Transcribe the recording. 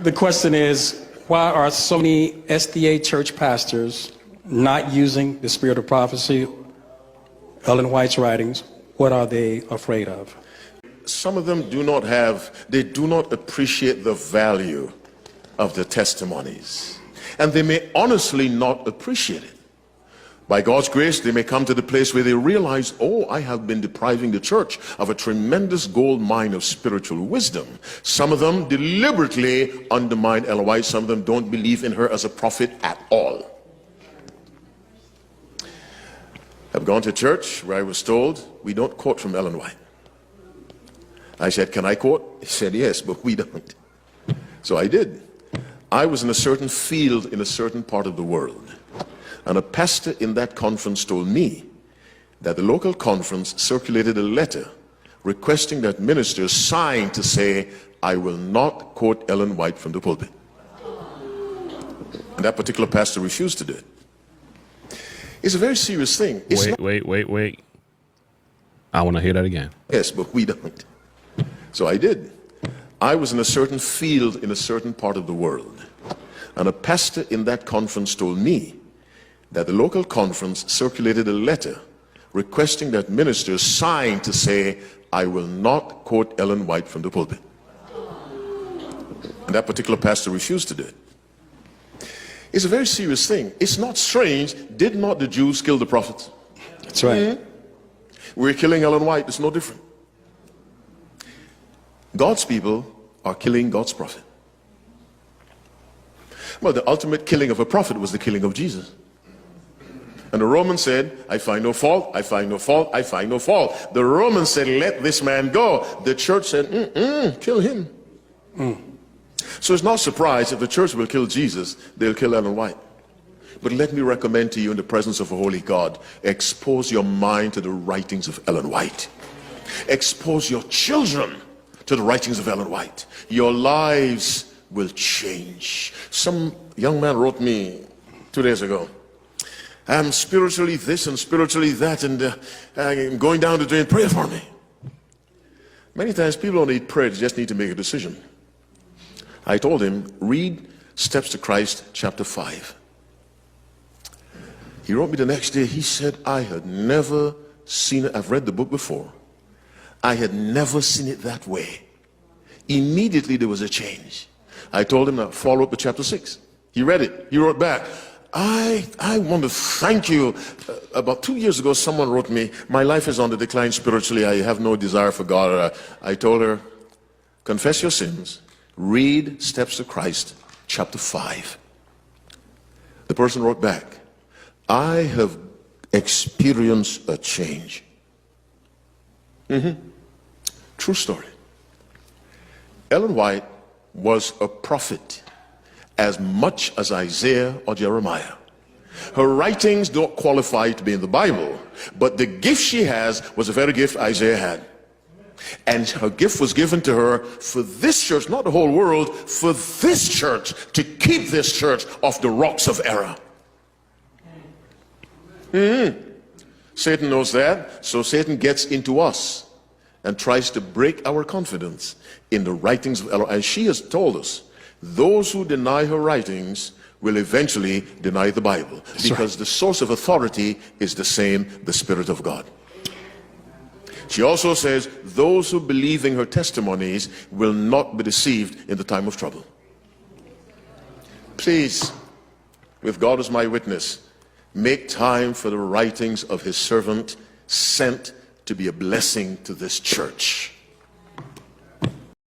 The question is, why are so many SDA church pastors not using the spirit of prophecy, Ellen White's writings? What are they afraid of? Some of them do not appreciate the value of the testimonies. And they may honestly not appreciate it. By God's grace, they may come to the place where they realize, oh, I have been depriving the church of a tremendous gold mine of spiritual wisdom. Some of them deliberately undermine Ellen White. Some of them don't believe in her as a prophet at all. I've gone to church where I was told, we don't quote from Ellen White. I said, can I quote? He said, yes, but we don't. So I did. I was in a certain field in a certain part of the world. And a pastor in that conference told me that the local conference circulated a letter requesting that ministers sign to say, I will not quote Ellen White from the pulpit. And that particular pastor refused to do it. It's a very serious thing. Wait. I want to hear that again. Yes, but we don't. So I did. I was in a certain field in a certain part of the world. And a pastor in that conference told me that the local conference circulated a letter requesting that ministers sign to say, I will not quote Ellen White from the pulpit. And that particular pastor refused to do it. It's a very serious thing. It's not strange. Did not the Jews kill the prophets? That's right. We're killing Ellen White. It's no different. God's people are killing God's prophet. Well, the ultimate killing of a prophet was the killing of Jesus. And the Romans said, I find no fault, I find no fault, I find no fault. The Romans said, let this man go. The church said, kill him. So it's not surprised if the church will kill Jesus, they'll kill Ellen White. But let me recommend to you in the presence of a holy God, expose your mind to the writings of Ellen White. Expose your children to the writings of Ellen White. Your lives will change. Some young man wrote me 2 days ago, I'm spiritually this and spiritually that, and I'm going down the drain. Pray for me. Many times people don't need prayer, they just need to make a decision. I told him, read Steps to Christ, chapter 5. He wrote me the next day, he said, I had never seen it. I've read the book before. I had never seen it that way. Immediately there was a change. I told him, now follow up with chapter 6. He read it. He wrote back, I want to thank you. About 2 years ago, someone wrote me, my life is on the decline spiritually. I have no desire for God. I told her, confess your sins. Read Steps to Christ, chapter 5. The person wrote back, I have experienced a change. True story. Ellen White was a prophet as much as Isaiah or Jeremiah. Her writings don't qualify to be in the Bible, but the gift she has was the very gift Isaiah had. And her gift was given to her for this church, not the whole world, for this church, to keep this church off the rocks of error. Satan knows that, so Satan gets into us and tries to break our confidence in the writings of Ellen. And she has told us, those who deny her writings will eventually deny the Bible. That's because right. The source of authority is the same, the Spirit of God. She also says, those who believe in her testimonies will not be deceived in the time of trouble. Please, with God as my witness, make time for the writings of his servant sent to be a blessing to this church.